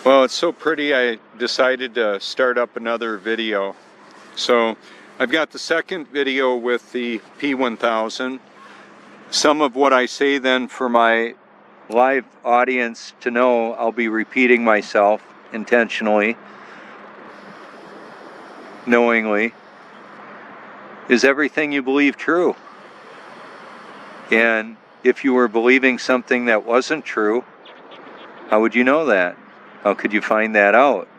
Well, it's so pretty I decided to start up another video. So I've got the second video with the P1000. Some of what I say then for my live audience to know, I'll be repeating myself intentionally, knowingly. Is everything you believe true? And if you were believing something that wasn't true, how would you know that? How could you find that out?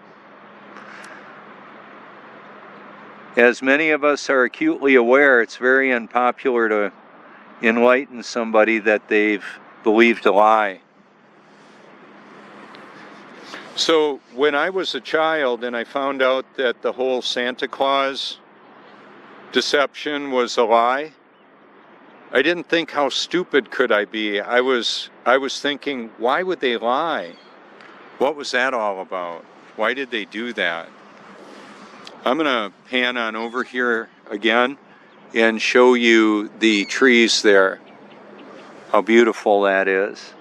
As many of us are acutely aware, it's very unpopular to enlighten somebody that they've believed a lie. So when I was a child and I found out that the whole Santa Claus deception was a lie, I didn't think how stupid could I be. I was thinking, why would they lie? What was that all about? Why did they do that? I'm going to pan on over here again and show you the trees there. How beautiful that is.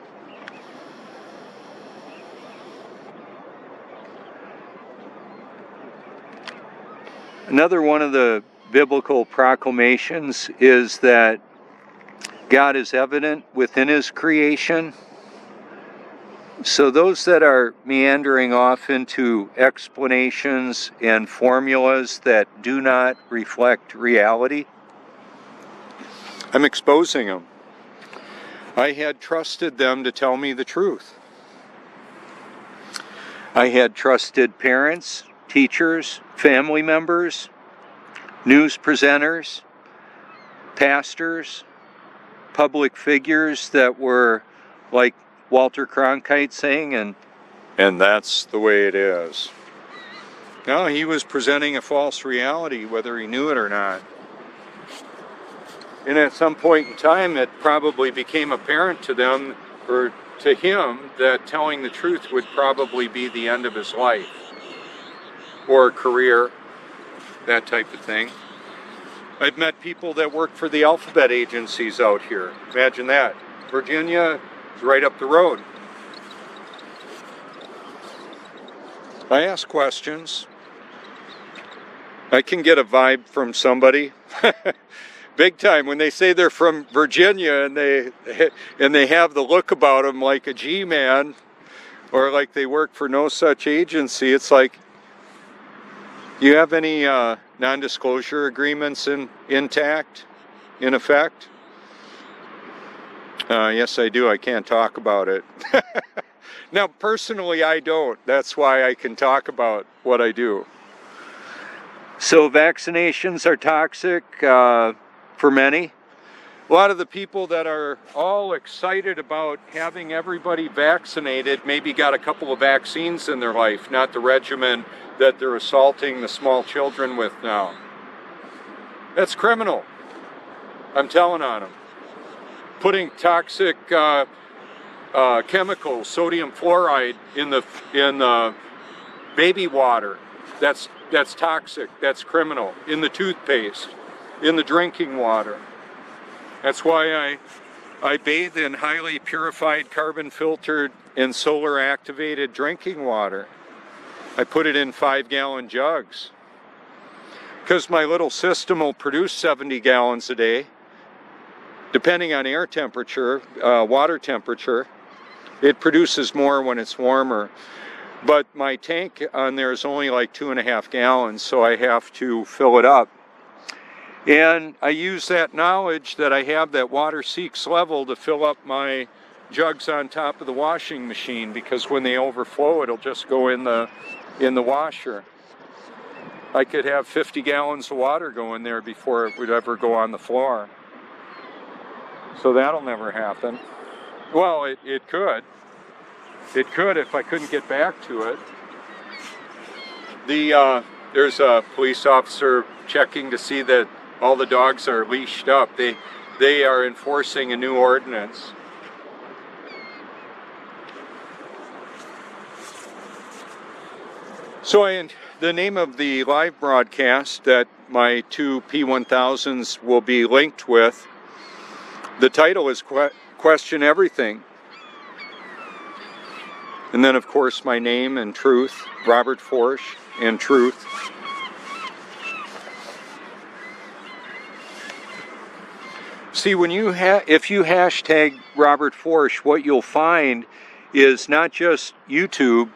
Another one of the biblical proclamations is that God is evident within His creation. So those that are meandering off into explanations and formulas that do not reflect reality, I'm exposing them. I had trusted them to tell me the truth. I had trusted parents, teachers, family members, news presenters, pastors, public figures that were like Walter Cronkite saying, and that's the way it is. No, he was presenting a false reality, whether he knew it or not. And at some point in time, it probably became apparent to them, or to him, that telling the truth would probably be the end of his life, or career, that type of thing. I've met people that work for the alphabet agencies out here. Imagine that. Virginia is right up the road. I ask questions. I can get a vibe from somebody. Big time. When they say they're from Virginia and they have the look about them like a G-man, or like they work for no such agency, it's like, do you have any non-disclosure agreements intact, in effect? Yes, I do. I can't talk about it. Now, personally, I don't. That's why I can talk about what I do. So vaccinations are toxic for many. A lot of the people that are all excited about having everybody vaccinated maybe got a couple of vaccines in their life, not the regimen that they're assaulting the small children with now. That's criminal. I'm telling on them. Putting toxic chemicals, sodium fluoride, in the baby water. That's toxic. That's criminal. In the toothpaste, in the drinking water. That's why I bathe in highly purified, carbon filtered, and solar activated drinking water. I put it in 5-gallon jugs, because my little system will produce 70 gallons a day, depending on air temperature, water temperature. It produces more when it's warmer, but my tank on there is only like 2.5 gallons, so I have to fill it up. And I use that knowledge that I have that water seeks level to fill up my jugs on top of the washing machine, because when they overflow, it'll just go in the washer. I could have 50 gallons of water go in there before it would ever go on the floor. So that'll never happen. Well, it could. It could if I couldn't get back to it. There's a police officer checking to see that all the dogs are leashed up. They are enforcing a new ordinance. So the name of the live broadcast that my two P1000s will be linked with, the title is Question Everything. And then of course my name and truth, Robert Forsch and truth. See, when you if you hashtag Robert Forsch, what you'll find is not just YouTube,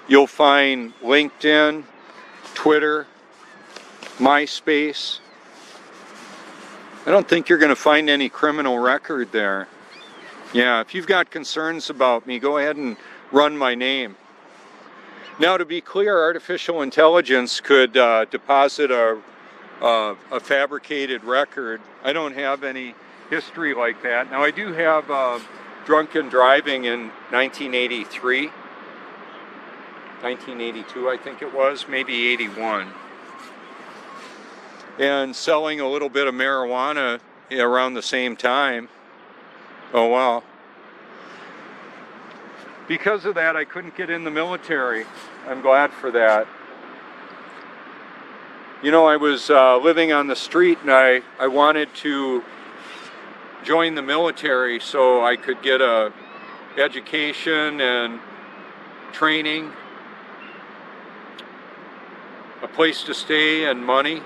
you'll find LinkedIn, Twitter, MySpace. I don't think you're going to find any criminal record there. Yeah, if you've got concerns about me, go ahead and run my name. Now, to be clear, artificial intelligence could deposit a fabricated record. I don't have any history like that. Now, I do have drunken driving in 1983, 1982, I think it was, maybe 81. And selling a little bit of marijuana around the same time. Oh, wow. Because of that, I couldn't get in the military. I'm glad for that. You know, I was living on the street and I wanted to join the military so I could get a education and training, a place to stay and money.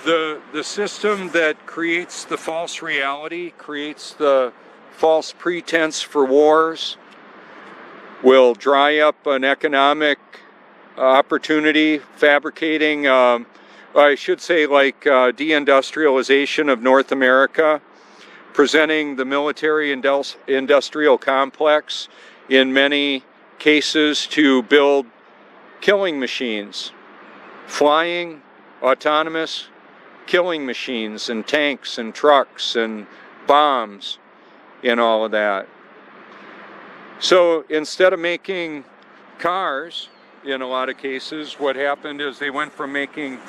The system that creates the false reality, creates the false pretense for wars, will dry up an economic opportunity, fabricating, I should say like deindustrialization of North America, presenting the military industrial complex in many cases to build killing machines, flying, autonomous killing machines and tanks and trucks and bombs and all of that. So instead of making cars, in a lot of cases, what happened is they went from making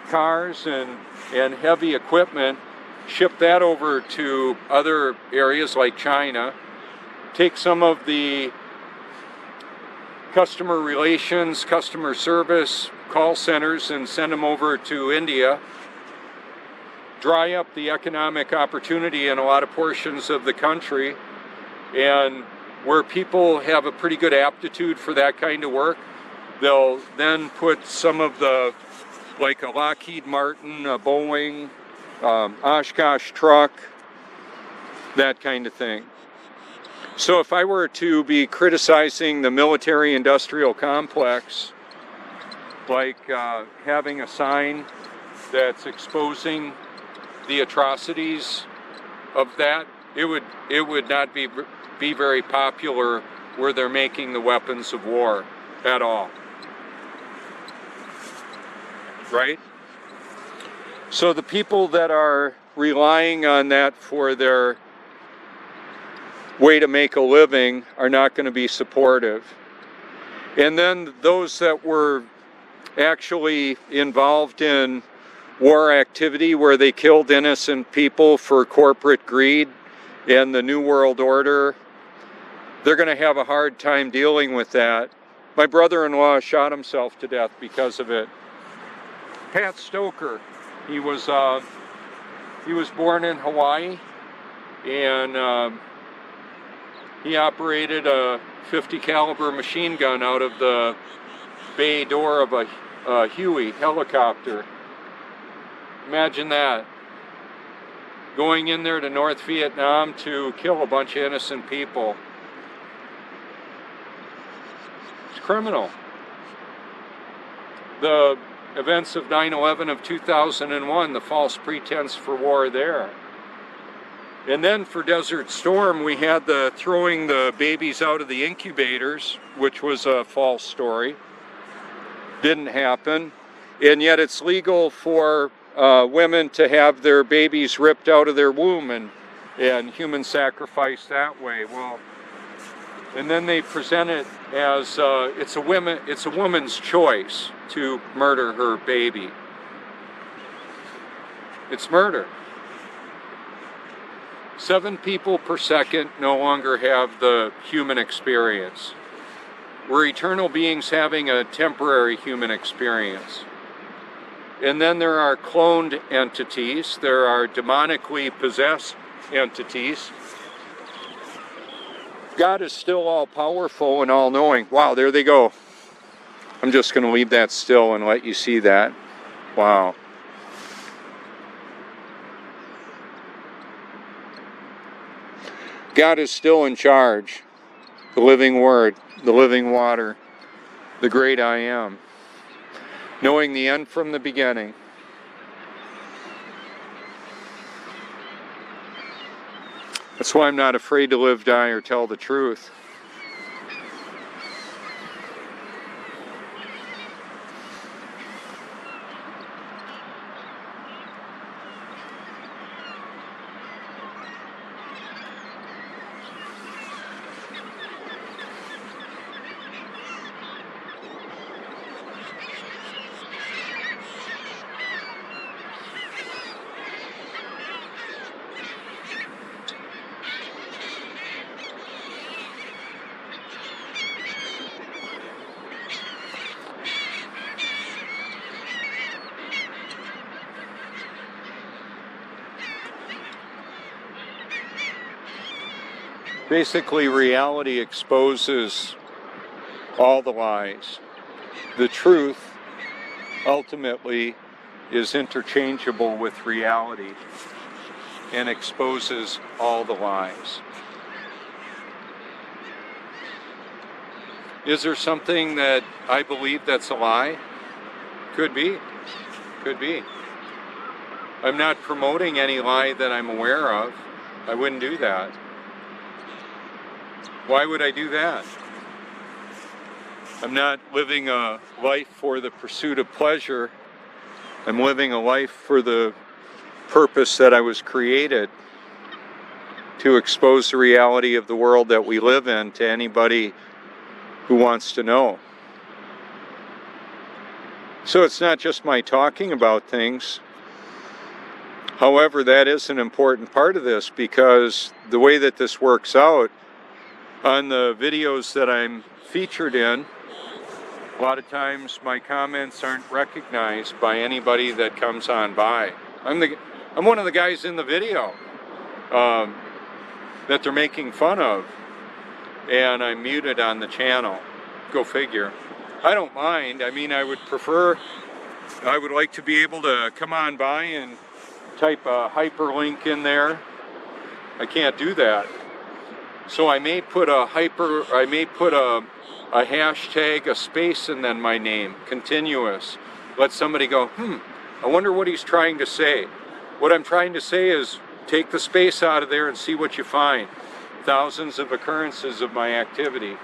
cars and heavy equipment, shipped that over to other areas like China, take some of the customer relations, customer service, call centers and send them over to India, dry up the economic opportunity in a lot of portions of the country, and where people have a pretty good aptitude for that kind of work, they'll then put some of the, like a Lockheed Martin, a Boeing, Oshkosh truck, that kind of thing. So if I were to be criticizing the military-industrial complex, like having a sign that's exposing the atrocities of that, it would not be very popular where they're making the weapons of war at all. Right? So the people that are relying on that for their way to make a living are not going to be supportive. And then those that were actually involved in war activity where they killed innocent people for corporate greed and the New World Order, they're going to have a hard time dealing with that. My brother-in-law shot himself to death because of it. Pat Stoker, he was born in Hawaii, and he operated a .50 caliber machine gun out of the bay door of a Huey helicopter. Imagine that. Going in there to North Vietnam to kill a bunch of innocent people. It's criminal. The events of 9/11 of 2001, the false pretense for war there. And then for Desert Storm, we had the throwing the babies out of the incubators, which was a false story. Didn't happen. And yet it's legal for women to have their babies ripped out of their womb and human sacrifice that way. Well, and then they present it as it's a woman's choice to murder her baby. It's murder. 7 people per second no longer have the human experience. We're eternal beings having a temporary human experience. And then there are cloned entities, there are demonically possessed entities, God is still all-powerful and all-knowing. Wow, there they go. I'm just going to leave that still and let you see that. Wow. God is still in charge. The living word, the living water, the great I am. Knowing the end from the beginning. That's why I'm not afraid to live, die, or tell the truth. Basically, reality exposes all the lies. The truth, ultimately, is interchangeable with reality and exposes all the lies. Is there something that I believe that's a lie? Could be. Could be. I'm not promoting any lie that I'm aware of. I wouldn't do that. Why would I do that? I'm not living a life for the pursuit of pleasure. I'm living a life for the purpose that I was created, to expose the reality of the world that we live in to anybody who wants to know. So it's not just my talking about things. However, that is an important part of this, because the way that this works out on the videos that I'm featured in, a lot of times my comments aren't recognized by anybody that comes on by. I'm one of the guys in the video that they're making fun of, and I'm muted on the channel. Go figure. I don't mind. I mean, I would like to be able to come on by and type a hyperlink in there. I can't do that. So I may put a hashtag, a space, and then my name, continuous. Let somebody go, I wonder what he's trying to say. What I'm trying to say is take the space out of there and see what you find. Thousands of occurrences of my activity.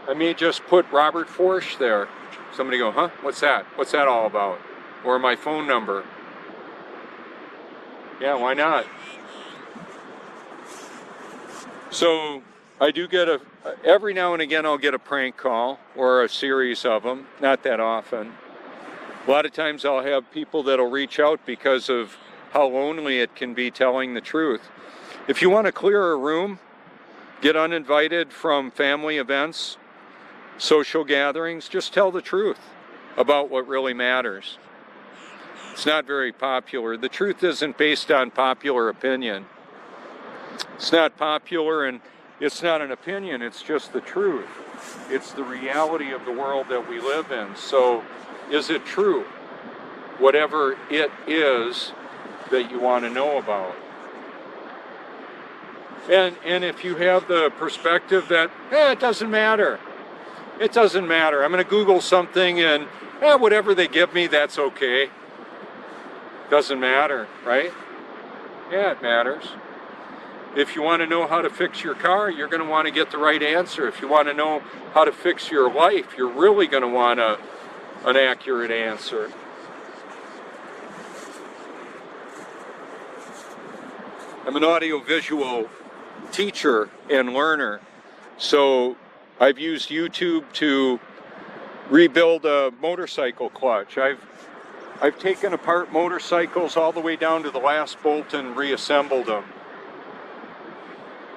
I may just put Robert Forsch there. Somebody go, huh? What's that? What's that all about? Or my phone number. Yeah, why not? So I do get every now and again I'll get a prank call, or a series of them, not that often. A lot of times I'll have people that'll reach out because of how lonely it can be telling the truth. If you want to clear a room, get uninvited from family events, social gatherings, just tell the truth about what really matters. It's not very popular. The truth isn't based on popular opinion. It's not popular, and it's not an opinion, it's just the truth. It's the reality of the world that we live in. So, is it true? Whatever it is that you want to know about. And if you have the perspective that, it doesn't matter. It doesn't matter. I'm going to Google something and, whatever they give me, that's okay. Doesn't matter, right? Yeah, it matters. If you want to know how to fix your car, you're going to want to get the right answer. If you want to know how to fix your life, you're really going to want an accurate answer. I'm an audiovisual teacher and learner, so I've used YouTube to rebuild a motorcycle clutch. I've taken apart motorcycles all the way down to the last bolt and reassembled them.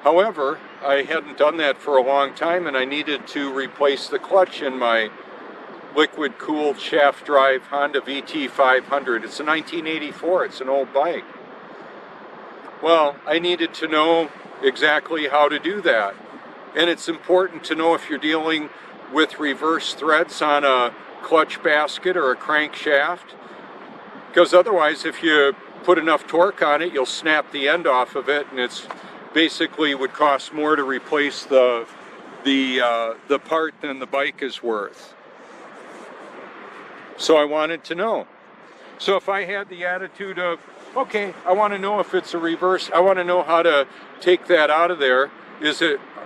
However, I hadn't done that for a long time, and I needed to replace the clutch in my liquid-cooled shaft drive Honda VT500. It's a 1984, it's an old bike. Well, I needed to know exactly how to do that. And it's important to know if you're dealing with reverse threads on a clutch basket or a crankshaft, because otherwise if you put enough torque on it, you'll snap the end off of it, and it's basically would cost more to replace the part than the bike is worth. So I wanted to know. So if I had the attitude of, okay, I want to know if it's a reverse, I want to know how to take that out of there.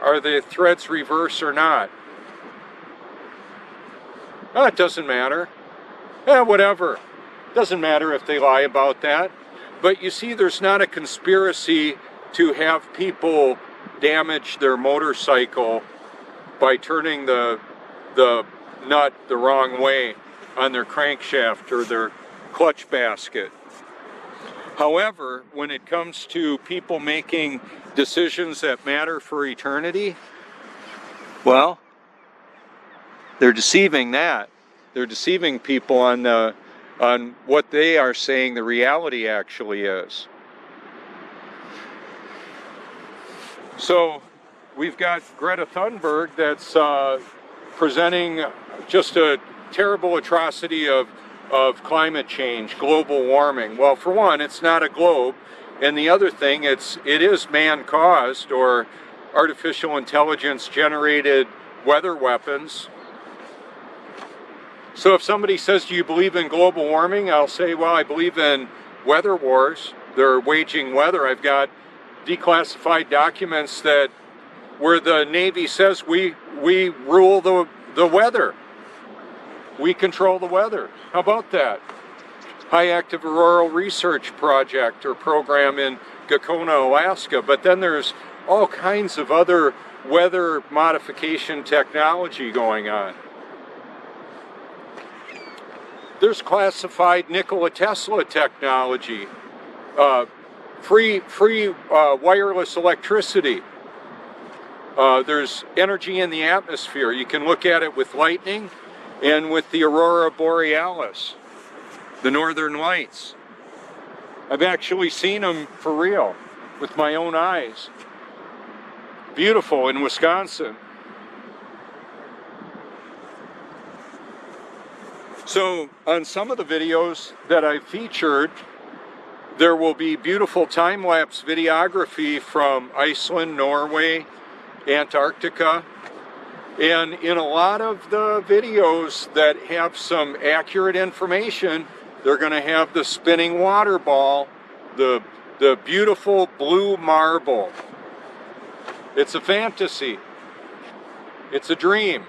Are the threads reverse or not? Oh, it doesn't matter. Whatever. Doesn't matter if they lie about that. But you see, there's not a conspiracy to have people damage their motorcycle by turning the nut the wrong way on their crankshaft or their clutch basket. However, when it comes to people making decisions that matter for eternity, well, they're deceiving that. They're deceiving people on what they are saying the reality actually is. So we've got Greta Thunberg that's presenting just a terrible atrocity of climate change, global warming. Well, for one, it's not a globe, and the other thing, it is man-caused or artificial intelligence generated weather weapons. So if somebody says, do you believe in global warming? I'll say, well, I believe in weather wars. They're waging weather. I've got declassified documents where the Navy says we rule the weather. We control the weather. How about that? High Active Auroral Research Project or program in Gakona, Alaska. But then there's all kinds of other weather modification technology going on. There's classified Nikola Tesla technology, free wireless electricity. There's energy in the atmosphere. You can look at it with lightning and with the aurora borealis, the northern lights. I've actually seen them for real with my own eyes. Beautiful in Wisconsin. So on some of the videos that I featured, there will be beautiful time-lapse videography from Iceland, Norway, Antarctica. And in a lot of the videos that have some accurate information, they're going to have the spinning water ball, the beautiful blue marble. It's a fantasy. It's a dream.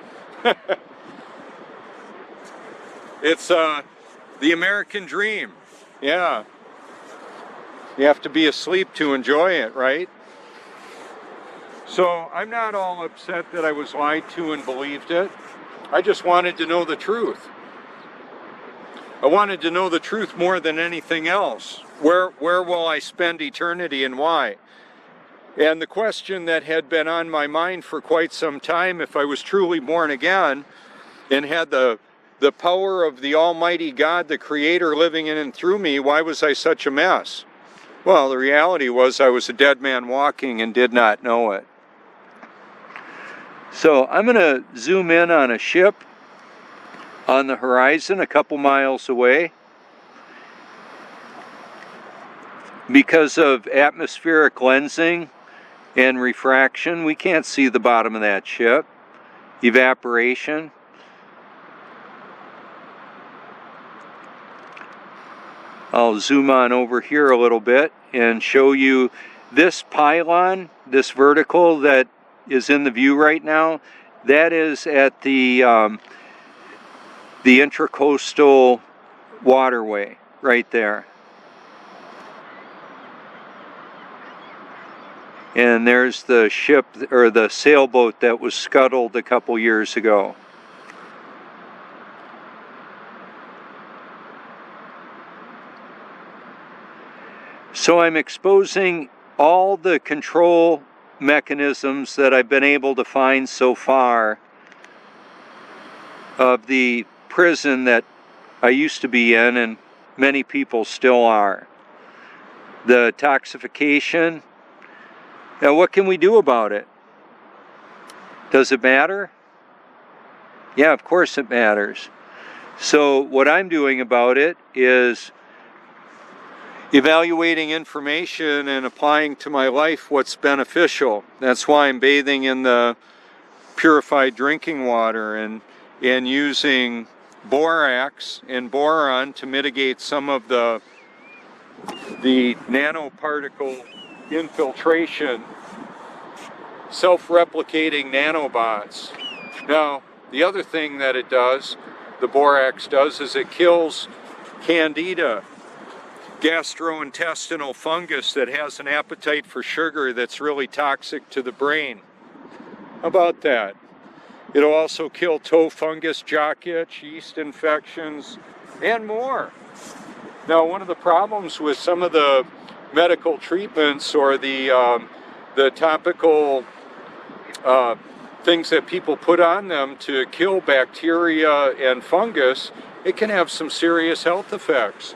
It's the American dream. Yeah. You have to be asleep to enjoy it, right? So I'm not all upset that I was lied to and believed it. I just wanted to know the truth. I wanted to know the truth more than anything else. Where will I spend eternity and why? And the question that had been on my mind for quite some time, if I was truly born again and had the power of the Almighty God, the Creator, living in and through me, why was I such a mess? Well, the reality was I was a dead man walking and did not know it. So I'm going to zoom in on a ship on the horizon a couple miles away. Because of atmospheric lensing and refraction, we can't see the bottom of that ship. Evaporation. I'll zoom on over here a little bit and show you this pylon, this vertical that is in the view right now. That is at the Intracoastal Waterway right there. And there's the ship, or the sailboat that was scuttled a couple years ago. So I'm exposing all the control mechanisms that I've been able to find so far of the prison that I used to be in, and many people still are. The toxification Now, what can we do about it? Does it matter? Yeah, of course it matters. So what I'm doing about it is evaluating information and applying to my life what's beneficial. That's why I'm bathing in the purified drinking water and using borax and boron to mitigate some of the nanoparticle infiltration, self-replicating nanobots. Now, the other thing that it does, the borax does, is it kills candida, gastrointestinal fungus that has an appetite for sugar that's really toxic to the brain. How about that? It'll also kill toe fungus, jock itch, yeast infections, and more. Now, one of the problems with some of the medical treatments or the topical things that people put on them to kill bacteria and fungus, it can have some serious health effects.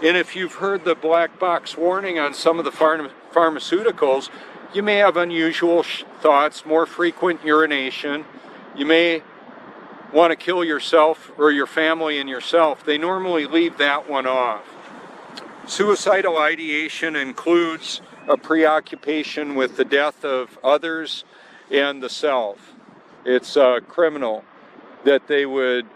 And if you've heard the black box warning on some of the pharmaceuticals, you may have unusual thoughts, more frequent urination. You may want to kill yourself or your family and yourself. They normally leave that one off. Suicidal ideation includes a preoccupation with the death of others and the self. It's criminal that they would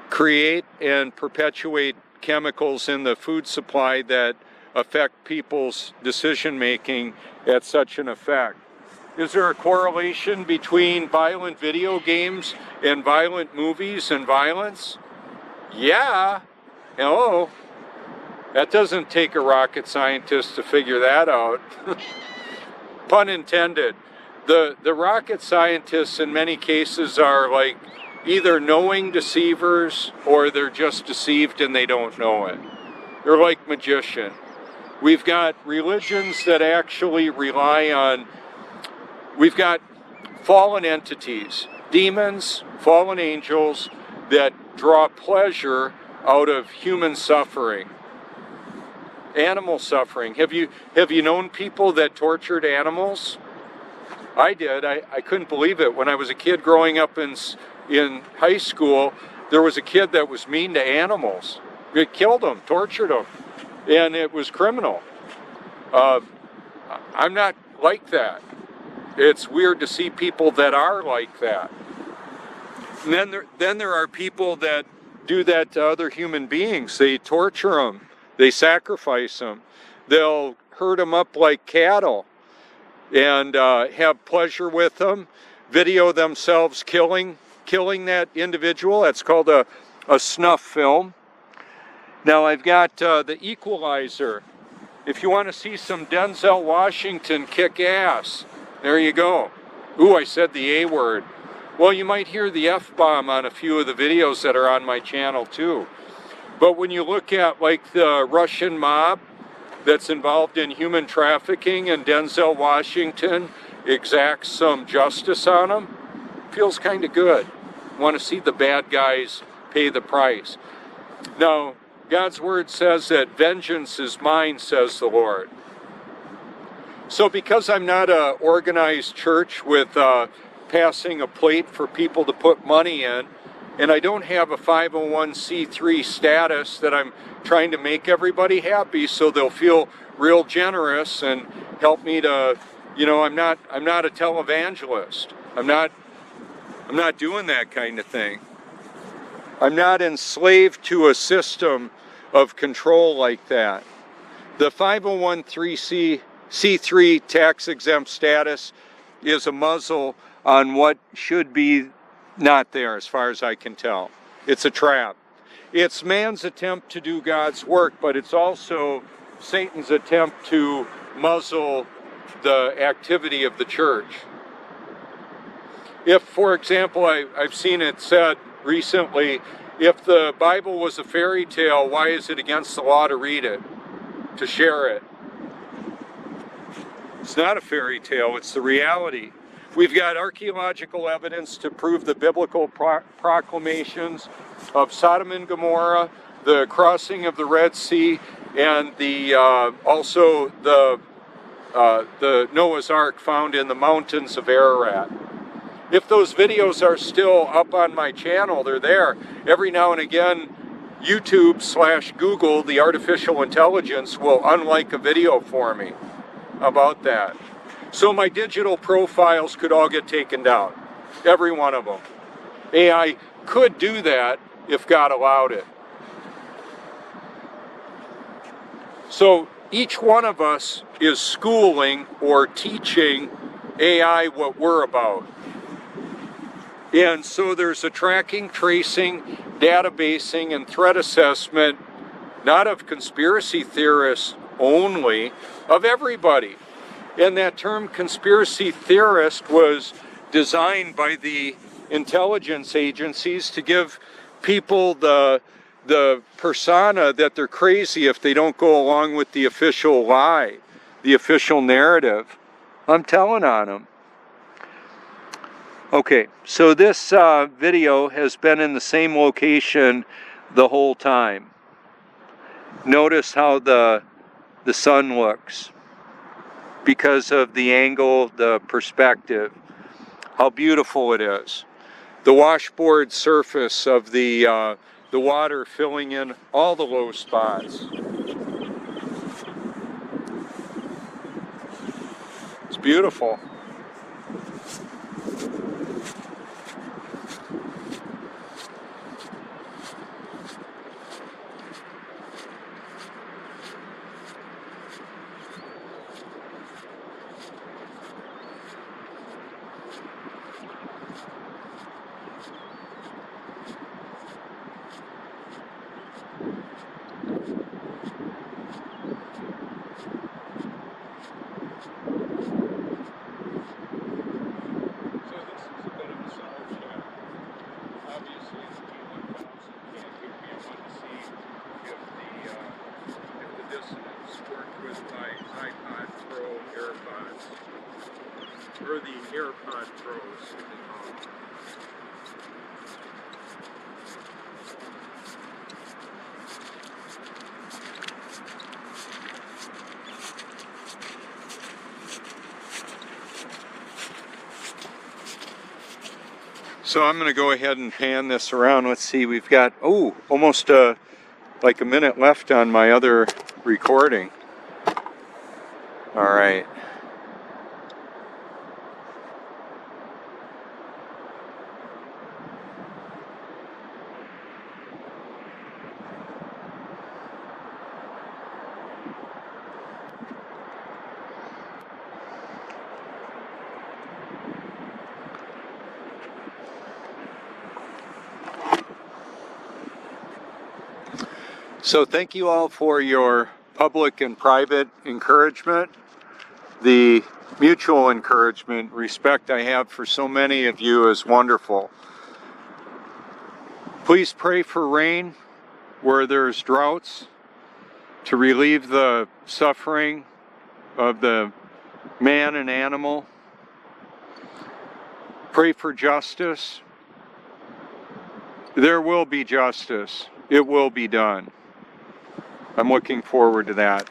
create and perpetuate chemicals in the food supply that affect people's decision making at such an effect. Is there a correlation between violent video games and violent movies and violence? Yeah. Hello. That doesn't take a rocket scientist to figure that out. Pun intended. The rocket scientists in many cases are like either knowing deceivers or they're just deceived and they don't know it. They're like magician. We've got religions that actually rely on, we've got fallen entities, demons, fallen angels that draw pleasure out of human suffering. Animal suffering. Have you known people that tortured animals? I did. I couldn't believe it. When I was a kid growing up in high school, there was a kid that was mean to animals. It killed them, tortured them, and it was criminal. I'm not like that. It's weird to see people that are like that. And then there are people that do that to other human beings. They torture them. They sacrifice them. They'll herd them up like cattle and have pleasure with them, video themselves killing that individual. That's called a snuff film. Now I've got The Equalizer. If you want to see some Denzel Washington kick ass, there you go. Ooh, I said the A word. Well, you might hear the F-bomb on a few of the videos that are on my channel too. But when you look at like the Russian mob that's involved in human trafficking and Denzel Washington exacts some justice on them, feels kind of good. Want to see the bad guys pay the price. Now, God's word says that vengeance is mine, says the Lord. So because I'm not an organized church with passing a plate for people to put money in, and I don't have a 501c3 status that I'm trying to make everybody happy so they'll feel real generous and help me to, I'm not a televangelist. I'm not doing that kind of thing. I'm not enslaved to a system of control like that. The 501c3 tax exempt status is a muzzle on what should be not there as far as I can tell. It's a trap. It's man's attempt to do God's work, but it's also Satan's attempt to muzzle the activity of the church. If, for example, I've seen it said recently, if the Bible was a fairy tale, why is it against the law to read it, to share it? It's not a fairy tale, it's the reality. We've got archaeological evidence to prove the biblical proclamations of Sodom and Gomorrah, the crossing of the Red Sea, and also the the Noah's Ark found in the mountains of Ararat. If those videos are still up on my channel, they're there. Every now and again, YouTube/Google, the artificial intelligence, will unlike a video for me about that. So my digital profiles could all get taken down. Every one of them. AI could do that if God allowed it. So each one of us is schooling or teaching AI what we're about. And so there's a tracking, tracing, databasing, and threat assessment, not of conspiracy theorists only, of everybody. And that term conspiracy theorist was designed by the intelligence agencies to give people the persona that they're crazy if they don't go along with the official lie, the official narrative. I'm telling on them. Okay, so this video has been in the same location the whole time. Notice how the sun looks because of the angle, the perspective, how beautiful it is. The washboard surface of the water filling in all the low spots. It's beautiful. Or the AirPod Pros. So I'm going to go ahead and pan this around. Let's see, we've got, almost like a minute left on my other recording. All right. So thank you all for your public and private encouragement, the mutual encouragement, respect I have for so many of you is wonderful. Please pray for rain where there's droughts to relieve the suffering of the man and animal. Pray for justice. There will be justice. It will be done. I'm looking forward to that.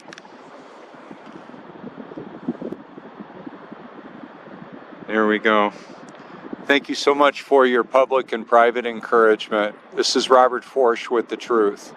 There we go. Thank you so much for your public and private encouragement. This is Robert Forsch with The Truth.